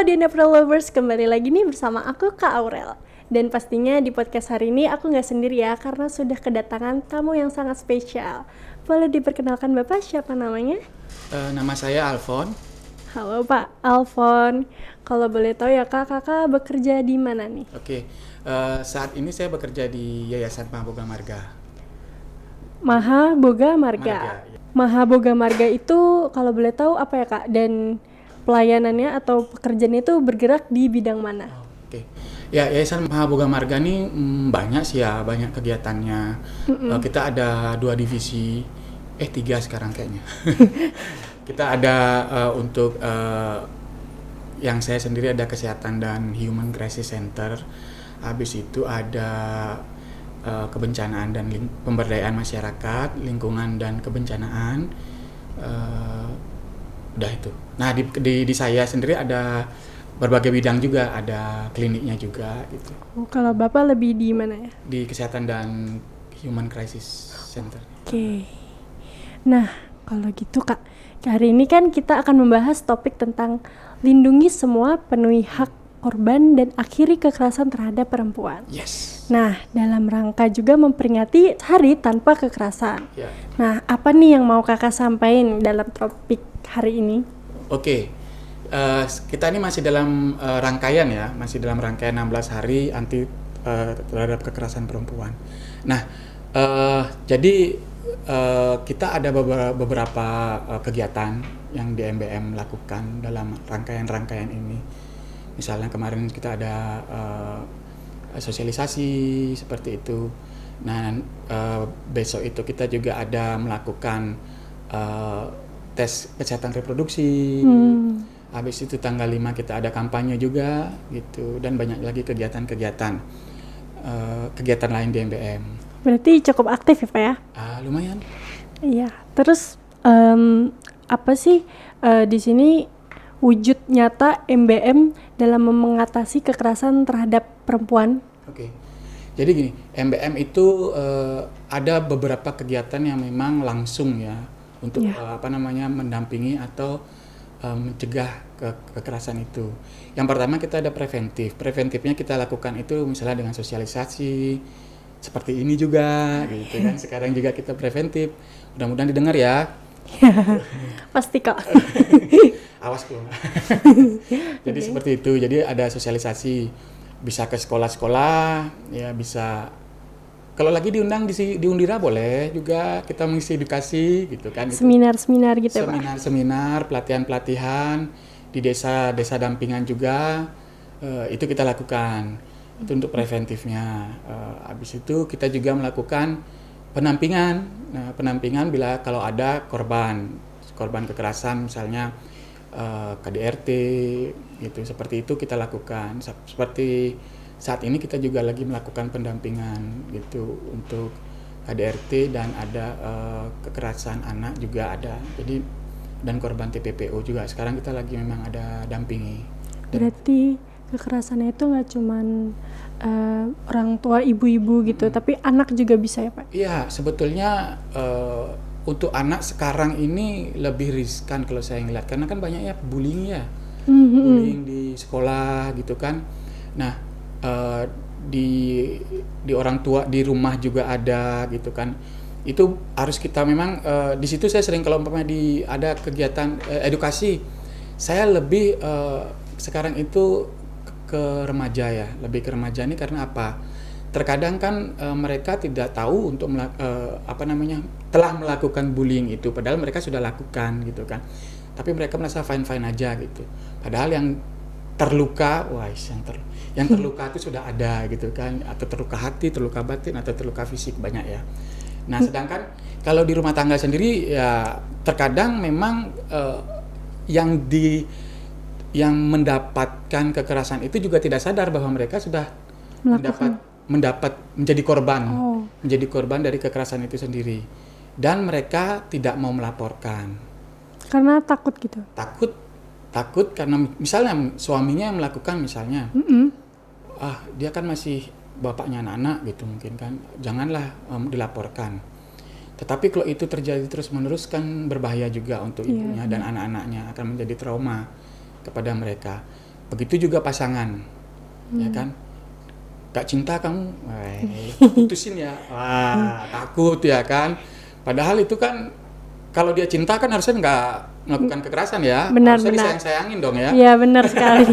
DNF Lovers, kembali lagi nih bersama aku Kak Aurel. Dan pastinya di podcast hari ini aku gak sendiri ya, karena sudah kedatangan tamu yang sangat spesial. Boleh diperkenalkan Bapak, siapa namanya? Nama saya Alfon. Halo Pak Alfon, kalau boleh tahu ya Kak, kakak bekerja di mana nih? Oke, saat ini saya bekerja di Yayasan Mahaboga Marga. Mahaboga Marga. Marga, ya. Mahaboga Marga itu kalau boleh tahu apa ya Kak? Dan pelayanannya atau pekerjaannya itu bergerak di bidang mana? Oke, ya Yayasan Mahaboga Marga ini banyak sih ya, banyak kegiatannya. Kita ada 2 divisi, 3 sekarang kayaknya. Kita ada untuk yang saya sendiri ada kesehatan dan human crisis center. Habis itu ada kebencanaan dan pemberdayaan masyarakat, lingkungan dan kebencanaan. Udah itu. Nah di saya sendiri ada berbagai bidang juga, ada kliniknya juga gitu. Oh, kalau Bapak lebih di mana ya? Di kesehatan dan human crisis center. Oke. Nah, kalau gitu Kak, hari ini kan kita akan membahas topik tentang lindungi semua, penuhi hak korban dan akhiri kekerasan terhadap perempuan. Yes. Nah, dalam rangka juga memperingati Hari Tanpa Kekerasan. Ya. Nah, apa nih yang mau kakak sampaikan dalam topik hari ini? Oke. Kita ini masih dalam rangkaian ya, masih dalam rangkaian 16 hari anti terhadap kekerasan perempuan. Nah, jadi kita ada beberapa kegiatan yang di MBM lakukan dalam rangkaian-rangkaian ini. Misalnya kemarin kita ada sosialisasi seperti itu. Nah, besok itu kita juga ada melakukan tes kesehatan reproduksi. Habis itu tanggal 5 kita ada kampanye juga gitu, dan banyak lagi kegiatan-kegiatan kegiatan lain di MBM. Berarti cukup aktif ya Pak ya? Lumayan. Iya. Terus apa sih di sini wujud nyata MBM dalam mengatasi kekerasan terhadap perempuan? Oke. Jadi gini, MBM itu ada beberapa kegiatan yang memang langsung ya untuk mendampingi atau mencegah kekerasan itu. Yang pertama kita ada preventif. Preventifnya kita lakukan itu misalnya dengan sosialisasi seperti ini juga gitu kan. Sekarang juga kita preventif. Mudah-mudahan didengar ya. Pasti kok. Awas loh. Jadi seperti itu. Jadi ada sosialisasi, bisa ke sekolah-sekolah, ya bisa. Kalau lagi diundang di Undira boleh juga kita mengisi edukasi gitu kan. Seminar-seminar gitu ya Pak? Seminar-seminar, pelatihan-pelatihan di desa dampingan juga itu kita lakukan. Itu untuk preventifnya. Habis itu kita juga melakukan penampingan. Nah, penampingan bila kalau ada korban kekerasan misalnya KDRT gitu, seperti itu kita lakukan. Seperti saat ini kita juga lagi melakukan pendampingan gitu untuk KDRT dan ada kekerasan anak juga ada. Jadi dan korban TPPO juga sekarang kita lagi memang ada dampingi. Berarti kekerasannya itu nggak cuman orang tua ibu-ibu gitu, tapi anak juga bisa ya Pak? Iya, sebetulnya untuk anak sekarang ini lebih riskan kalau saya ngeliat, karena kan banyak ya bullying ya, bullying di sekolah gitu kan. Nah, di orang tua di rumah juga ada gitu kan. Itu harus kita memang di situ saya sering kalau umpamanya ada kegiatan edukasi, saya lebih sekarang itu ke remaja ya, lebih ke remaja ini karena apa? Terkadang kan mereka tidak tahu untuk telah melakukan bullying itu, padahal mereka sudah lakukan gitu kan. Tapi mereka merasa fine aja gitu. Padahal yang terluka, yang terluka itu sudah ada gitu kan, atau terluka hati, terluka batin, atau terluka fisik banyak ya. Nah, sedangkan kalau di rumah tangga sendiri ya terkadang memang yang mendapatkan kekerasan itu juga tidak sadar bahwa mereka sudah menjadi korban dari kekerasan itu sendiri, dan mereka tidak mau melaporkan karena takut gitu. Takut karena misalnya suaminya yang melakukan misalnya, dia kan masih bapaknya anak-anak gitu mungkin kan, janganlah dilaporkan. Tetapi kalau itu terjadi terus-menerus kan berbahaya juga untuk ibunya dan anak-anaknya, akan menjadi trauma kepada mereka. Begitu juga pasangan, ya kan? Gak cinta kamu, putusin ya, takut ya kan? Padahal itu kan kalau dia cinta kan harusnya nggak melakukan kekerasan ya, Benar, harusnya benar. disayang-sayangin dong ya. Iya, benar sekali.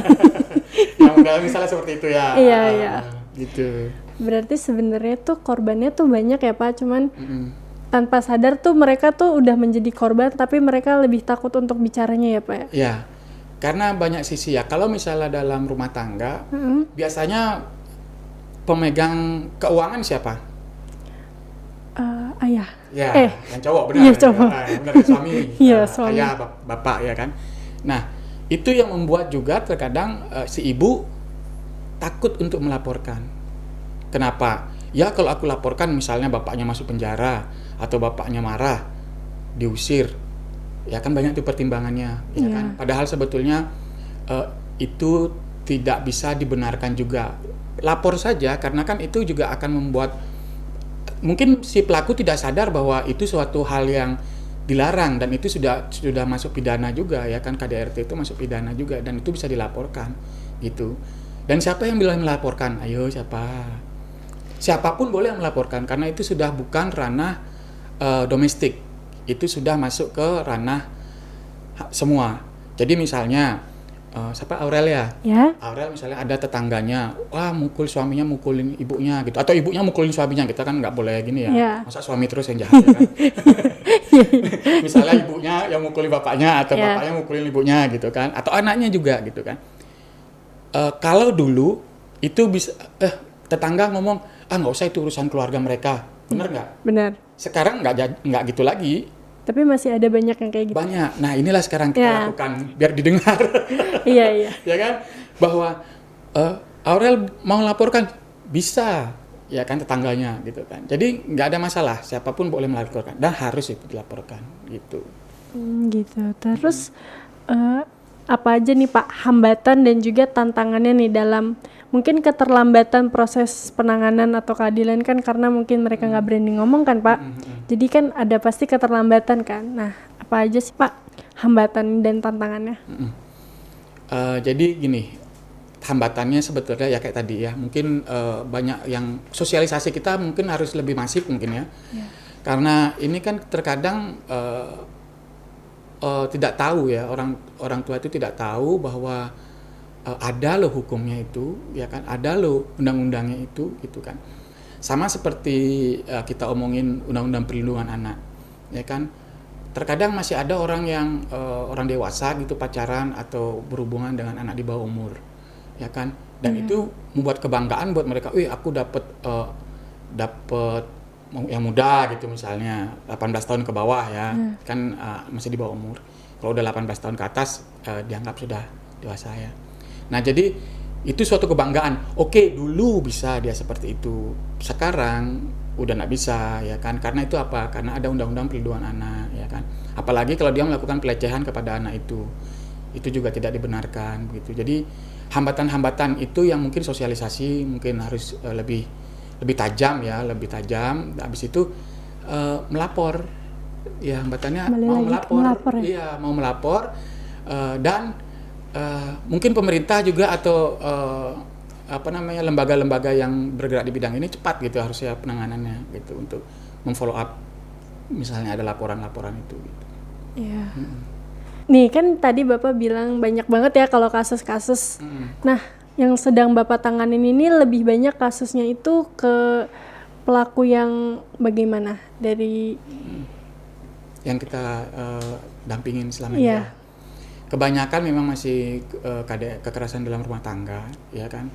Ya udah misalnya seperti itu ya. Iya, iya. Gitu. Berarti sebenarnya tuh korbannya tuh banyak ya Pak, cuman Mm-mm. tanpa sadar tuh mereka tuh udah menjadi korban, tapi mereka lebih takut untuk bicaranya ya Pak ya? Ya, karena banyak sisi ya. Kalau misalnya dalam rumah tangga, biasanya pemegang keuangan siapa? Ayah. Ya, Eh, yang cowok benar. iya, Ya, cowok. benar suami. Iya, suami. Ayah, bapak ya kan. Nah, itu yang membuat juga terkadang si ibu takut untuk melaporkan. Kenapa? Ya kalau aku laporkan misalnya bapaknya masuk penjara atau bapaknya marah, diusir. Ya kan banyak tuh pertimbangannya, ya Iya. kan. Padahal sebetulnya itu tidak bisa dibenarkan juga. Lapor saja karena kan itu juga akan membuat mungkin si pelaku tidak sadar bahwa itu suatu hal yang dilarang dan itu sudah masuk pidana juga ya kan, KDRT itu masuk pidana juga dan itu bisa dilaporkan gitu. Dan siapa yang boleh melaporkan? Ayo siapa? Siapapun boleh melaporkan karena itu sudah bukan ranah domestik. Itu sudah masuk ke ranah semua. Jadi misalnya siapa Aurel ya? Ya. Aurel misalnya ada tetangganya, wah mukul suaminya, mukulin ibunya gitu, atau ibunya mukulin suaminya, kita kan nggak boleh gini ya, Ya. masa suami terus yang jahat ya kan? Misalnya ibunya yang mukulin bapaknya atau Ya. bapaknya mukulin ibunya gitu kan, atau anaknya juga gitu kan. Kalau dulu itu bisa tetangga ngomong, nggak usah itu urusan keluarga mereka, bener nggak? Benar. Sekarang nggak gitu lagi. Tapi masih ada banyak yang kayak gitu. Banyak. Nah inilah sekarang kita Ya. lakukan biar didengar. Iya, iya. Ya kan, bahwa Aurel mau laporkan bisa, ya kan, tetangganya gitu kan. Jadi nggak ada masalah, siapapun boleh melaporkan dan harus itu dilaporkan gitu. Gitu. Terus apa aja nih Pak hambatan dan juga tantangannya nih dalam mungkin keterlambatan proses penanganan atau keadilan kan karena mungkin mereka nggak berani ngomong kan Pak. Jadi kan ada pasti keterlambatan kan. Nah, apa aja sih Pak hambatan dan tantangannya? Jadi gini, hambatannya sebetulnya ya kayak tadi ya, mungkin banyak yang sosialisasi kita mungkin harus lebih masif mungkin ya. Karena ini kan terkadang tidak tahu ya, orang tua itu tidak tahu bahwa ada loh hukumnya itu, ya kan, ada loh undang-undangnya itu gitu kan. Sama seperti kita omongin undang-undang perlindungan anak, ya kan. Terkadang masih ada orang yang orang dewasa gitu pacaran atau berhubungan dengan anak di bawah umur, ya kan. Dan itu membuat kebanggaan buat mereka. Aku dapat yang muda gitu misalnya, 18 tahun ke bawah ya, kan masih di bawah umur. Kalau udah 18 tahun ke atas dianggap sudah dewasa ya. Nah jadi itu suatu kebanggaan. Oke, dulu bisa dia seperti itu, sekarang udah nggak bisa ya kan, karena itu apa? Karena ada undang-undang perlindungan anak ya kan. Apalagi kalau dia melakukan pelecehan kepada anak itu juga tidak dibenarkan begitu. Jadi hambatan-hambatan itu yang mungkin sosialisasi mungkin harus lebih tajam ya, lebih tajam. Habis itu melapor ya, hambatannya mau melapor ya? Iya, mau melapor dan mungkin pemerintah juga atau lembaga-lembaga yang bergerak di bidang ini cepat gitu harusnya penanganannya gitu untuk memfollow up misalnya ada laporan-laporan itu gitu. Iya. Nih kan tadi Bapak bilang banyak banget ya kalau kasus-kasus. Nah, yang sedang Bapak tanganin ini lebih banyak kasusnya itu ke pelaku yang bagaimana dari yang kita dampingin selama ini. Iya. Kebanyakan memang masih kekerasan dalam rumah tangga, ya kan.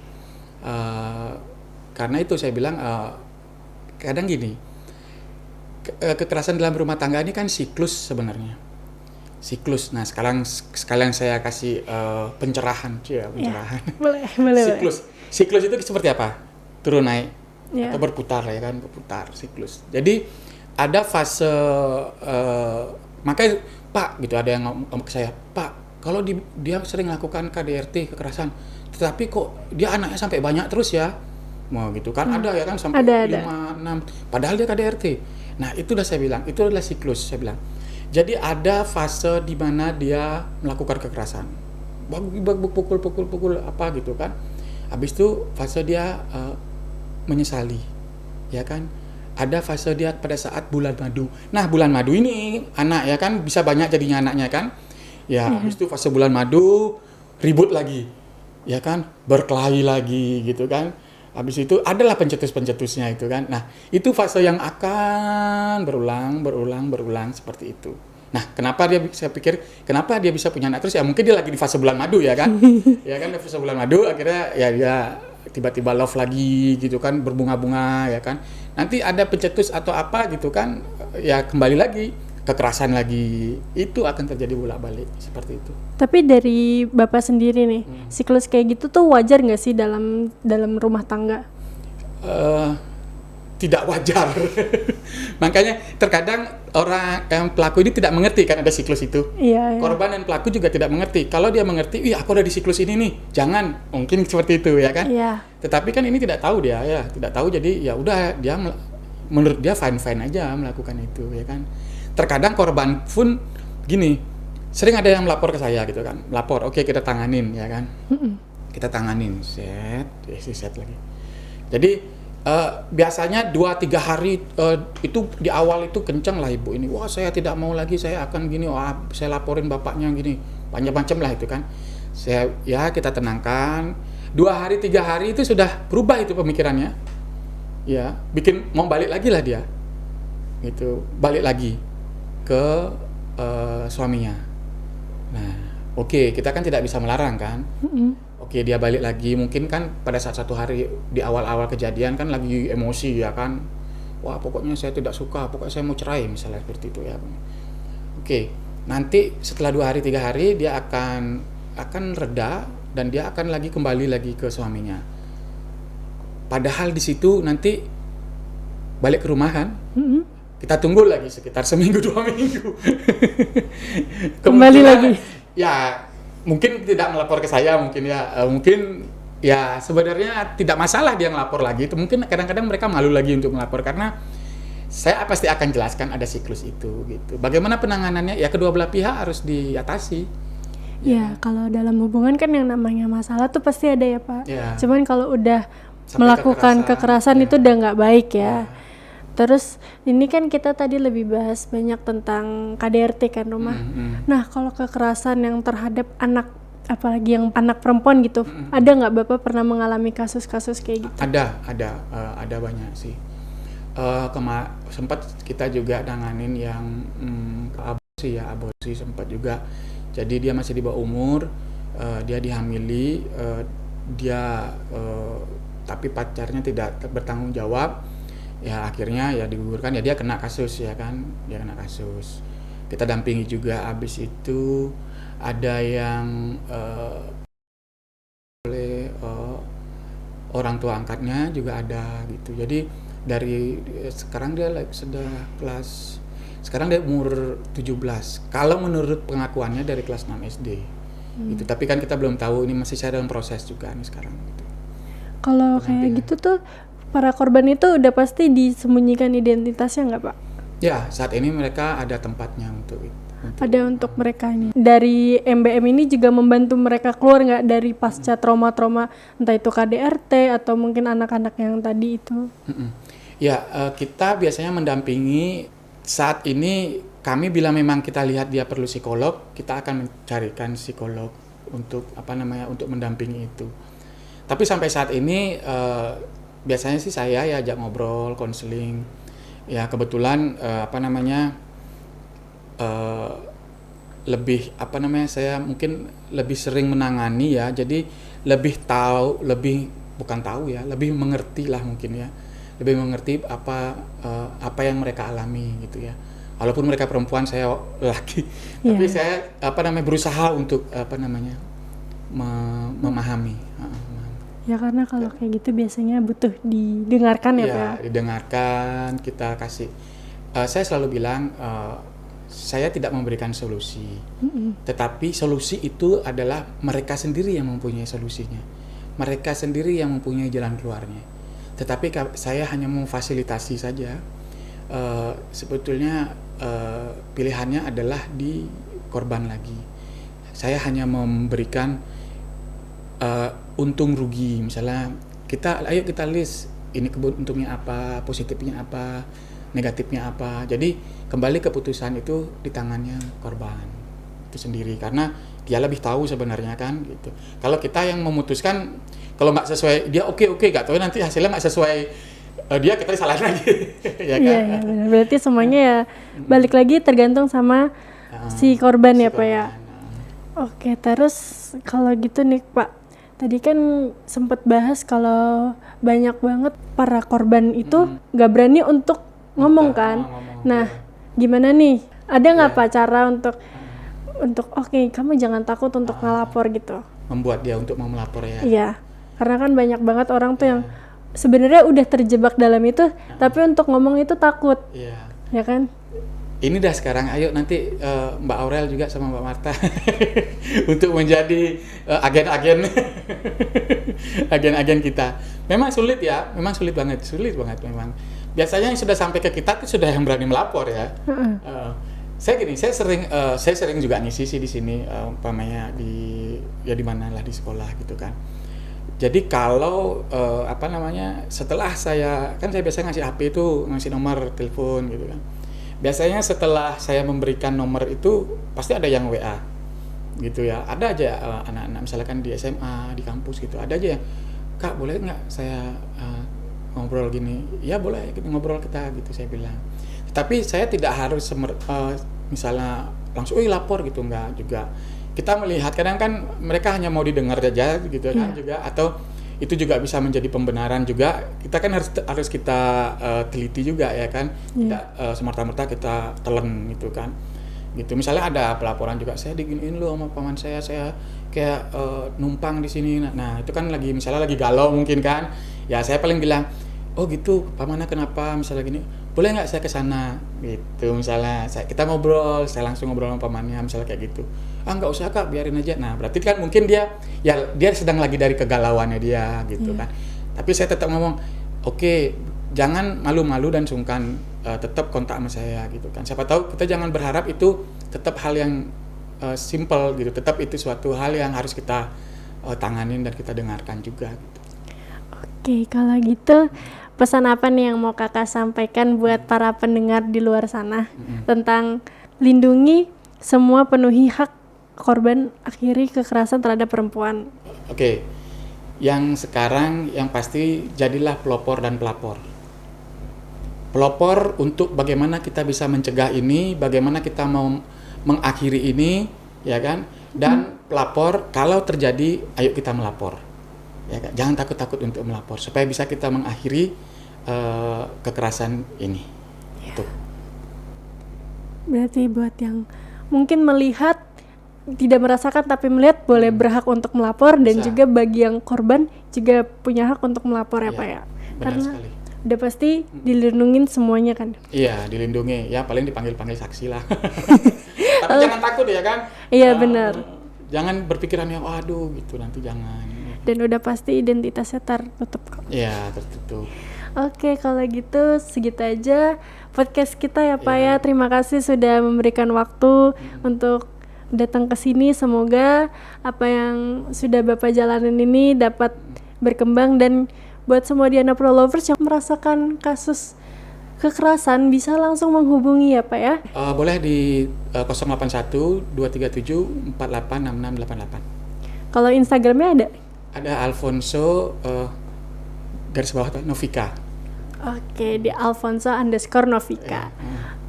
Karena itu saya bilang kadang gini, kekerasan dalam rumah tangga ini kan siklus sebenarnya. Siklus. Nah, sekalian saya kasih pencerahan, pencerahan. Ya, boleh. Siklus itu seperti apa? Turun naik Ya. atau berputar ya kan, berputar siklus. Jadi ada fase makanya Pak gitu, ada yang ngomong ke saya, Pak, kalau dia sering melakukan KDRT kekerasan, tetapi kok dia anaknya sampai banyak terus ya, mau gitu kan, ada ya kan sampai 5, 6, padahal dia KDRT. Nah itu udah saya bilang, itu adalah siklus saya bilang. Jadi ada fase di mana dia melakukan kekerasan, pukul apa gitu kan. Habis itu fase dia menyesali, ya kan. Ada fase dia pada saat bulan madu. Nah, bulan madu ini anak ya kan bisa banyak jadinya anaknya kan. Ya, habis itu fase bulan madu ribut lagi. Ya kan, berkelahi lagi gitu kan. Habis itu adalah pencetus-pencetusnya itu kan. Nah, itu fase yang akan berulang seperti itu. Nah, saya pikir kenapa dia bisa punya anak terus ya mungkin dia lagi di fase bulan madu ya kan. Ya kan di fase bulan madu akhirnya ya dia tiba-tiba love lagi gitu kan, berbunga-bunga ya kan. Nanti ada pencetus atau apa gitu kan, ya kembali lagi kekerasan lagi. Itu akan terjadi bolak-balik seperti itu. Tapi dari Bapak sendiri nih, siklus kayak gitu tuh wajar nggak sih dalam rumah tangga? Tidak wajar. Makanya terkadang orang yang pelaku ini tidak mengerti kan ada siklus itu. Iya. Korban dan pelaku juga tidak mengerti. Kalau dia mengerti, aku ada di siklus ini nih, jangan, mungkin seperti itu ya kan. Iya. Tetapi kan ini tidak tahu dia ya, tidak tahu jadi ya udah dia menurut dia fine aja melakukan itu ya kan. Terkadang korban pun gini, sering ada yang melapor ke saya gitu kan, melapor, oke kita tanganin ya kan. Kita tanganin, set lagi. Jadi biasanya 2-3 hari itu di awal itu kencang lah ibu ini, wah saya tidak mau lagi, saya akan gini, wah saya laporin bapaknya gini, macam-macam lah itu kan. Kita tenangkan, 2 hari 3 hari itu sudah berubah itu pemikirannya, ya bikin mau balik lagi lah dia, gitu, balik lagi ke suaminya. Nah, oke, kita kan tidak bisa melarang kan. Oke, dia balik lagi, mungkin kan pada saat satu hari di awal-awal kejadian kan lagi emosi ya kan. Wah, pokoknya saya tidak suka, pokoknya saya mau cerai misalnya seperti itu ya. Oke, nanti setelah 2 hari 3 hari dia akan reda dan dia akan lagi kembali lagi ke suaminya. Padahal di situ nanti balik ke rumah kan. Kita tunggu lagi sekitar seminggu 2 minggu. Kembali lagi. Ya, mungkin tidak melapor ke saya, mungkin ya sebenarnya tidak masalah dia ngelapor lagi. Itu mungkin kadang-kadang mereka malu lagi untuk melapor karena saya pasti akan jelaskan ada siklus itu gitu. Bagaimana penanganannya? Ya kedua belah pihak harus diatasi. Ya, kalau dalam hubungan kan yang namanya masalah tuh pasti ada ya Pak. Ya. Cuman kalau udah Sampai melakukan kekerasan ya. itu udah nggak baik ya. Ya. Terus ini kan kita tadi lebih bahas banyak tentang KDRT kan rumah. Nah kalau kekerasan yang terhadap anak, apalagi yang anak perempuan gitu, ada nggak Bapak pernah mengalami kasus-kasus kayak gitu? Ada banyak sih. Sempat kita juga nanganin yang aborsi sempat juga. Jadi dia masih di bawah umur, dia dihamili, tapi pacarnya tidak bertanggung jawab. Ya akhirnya ya digugurkan, ya dia kena kasus ya kan, dia kena kasus. Kita dampingi juga, abis itu ada yang oleh orang tua angkatnya juga ada gitu. Jadi dari sekarang dia sekarang dia umur 17. Kalau menurut pengakuannya dari kelas 6 SD. Gitu. Tapi kan kita belum tahu, ini masih saya dalam proses juga nih sekarang gitu. Kalau kayak gitu tuh para korban itu udah pasti disembunyikan identitasnya nggak Pak? Ya, saat ini mereka ada tempatnya untuk itu. Ada untuk mereka ini. Dari MBM ini juga membantu mereka keluar nggak dari pasca trauma-trauma, entah itu KDRT atau mungkin anak-anak yang tadi itu? Ya, kita biasanya mendampingi. Saat ini kami bila memang kita lihat dia perlu psikolog, kita akan mencarikan psikolog untuk untuk mendampingi itu. Tapi sampai saat ini biasanya sih saya ya ajak ngobrol, konseling. Ya kebetulan saya mungkin lebih sering menangani ya. Jadi lebih mengerti lah mungkin ya. Lebih mengerti apa yang mereka alami gitu ya. Walaupun mereka perempuan, saya laki. Tapi saya berusaha untuk memahami. Ya karena kalau kayak gitu biasanya butuh didengarkan ya Pak. Ya, didengarkan, kita kasih. Saya selalu bilang, saya tidak memberikan solusi. Tetapi solusi itu adalah mereka sendiri yang mempunyai solusinya. Mereka sendiri yang mempunyai jalan keluarnya. Tetapi saya hanya memfasilitasi saja. Sebetulnya pilihannya adalah di korban lagi. saya hanya memberikan untung rugi. Misalnya ayo kita list ini untungnya apa, positifnya apa, negatifnya apa. Jadi kembali keputusan itu di tangannya korban itu sendiri, karena dia lebih tahu sebenarnya kan gitu. Kalau kita yang memutuskan, kalau nggak sesuai dia oke, nggak tahu nanti hasilnya nggak sesuai dia, kita disalahin lagi. Ya kan? Iya, benar. Berarti semuanya ya balik lagi tergantung sama si korban ya Pak ya. Oke, terus kalau gitu nih Pak, tadi kan sempat bahas kalau banyak banget para korban itu nggak berani untuk ngomong kan. Nah, gimana nih? Ada nggak Pak cara untuk oke, kamu jangan takut untuk ngelapor gitu? Membuat dia untuk mau melapor ya. Iya, karena kan banyak banget orang tuh yang sebenarnya udah terjebak dalam itu, tapi untuk ngomong itu takut. Iya. Ya kan? Ini dah sekarang, ayo nanti Mbak Aurel juga sama Mbak Marta untuk menjadi agen-agen agen-agen kita. Memang sulit ya, memang sulit banget memang. Biasanya yang sudah sampai ke kita itu sudah yang berani melapor ya. Saya sering juga ngisi sih di sini, umpamanya di mana lah di sekolah gitu kan. Jadi kalau setelah saya biasanya ngasih HP itu, ngasih nomor telepon gitu kan. Biasanya setelah saya memberikan nomor itu pasti ada yang WA gitu ya. Ada aja anak-anak misalkan di SMA, di kampus gitu, ada aja yang, Kak boleh nggak saya ngobrol gini? Ya boleh, ngobrol kita gitu, saya bilang. Tapi saya tidak harus misalnya langsung lapor gitu, enggak juga. Kita melihat kadang kan mereka hanya mau didengar aja gitu kan juga, atau itu juga bisa menjadi pembenaran juga. Kita kan harus kita teliti juga ya kan. Tidak semerta-merta kita telan gitu kan. Gitu. Misalnya ada pelaporan juga, saya diginiin loh sama paman saya kayak numpang di sini. Nah, itu kan misalnya lagi galau mungkin kan. Ya saya paling bilang, "Oh gitu, pamannya kenapa?" Misalnya gini, "Boleh nggak saya ke sana?" Gitu. Misalnya kita ngobrol, saya langsung ngobrol sama pamannya misalnya kayak gitu. "Ah, nggak usah Kak, biarin aja." Nah, berarti kan mungkin dia sedang lagi dari kegalauannya dia gitu kan. Tapi saya tetap ngomong, "Oke, jangan malu-malu dan sungkan, tetap kontak sama saya gitu kan. Siapa tahu kita jangan berharap itu tetap hal yang simple gitu. Tetap itu suatu hal yang harus kita tanganin dan kita dengarkan juga gitu." Oke, kalau gitu pesan apa nih yang mau Kakak sampaikan buat para pendengar di luar sana tentang lindungi semua, penuhi hak korban akhiri kekerasan terhadap perempuan? Oke. Yang sekarang yang pasti jadilah pelopor dan pelapor. Pelopor untuk bagaimana kita bisa mencegah ini, bagaimana kita mau mengakhiri ini, ya kan? Dan pelapor kalau terjadi, ayo kita melapor. Ya kan? Jangan takut-takut untuk melapor supaya bisa kita mengakhiri kekerasan ini. Itu. Berarti buat yang mungkin melihat tidak merasakan tapi melihat boleh berhak untuk melapor, dan juga bagi yang korban juga punya hak untuk melapor ya Pak ya. Karena sekali. Udah pasti dilindungin semuanya kan. Iya, dilindungi. Ya paling dipanggil saksi lah. Tapi jangan takut ya kan. Iya benar. Jangan berpikiran yang aduh gitu, nanti jangan. Dan udah pasti identitasnya tertutup kok. Iya, tertutup. Oke, kalau gitu segitu aja podcast kita ya Pak ya. Terima kasih sudah memberikan waktu untuk datang ke sini. Semoga apa yang sudah Bapak jalanin ini dapat berkembang, dan buat semua Diana Pro Lovers yang merasakan kasus kekerasan bisa langsung menghubungi ya Pak ya. Boleh di 081 237 486688. Kalau Instagramnya ada? Ada Alfonso garis bawah Novika. Oke, di Alfonso_Novika.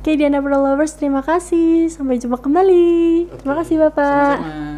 Oke, Diana Pro Lovers, terima kasih. Sampai jumpa kembali. Terima kasih Bapak. Sama-sama.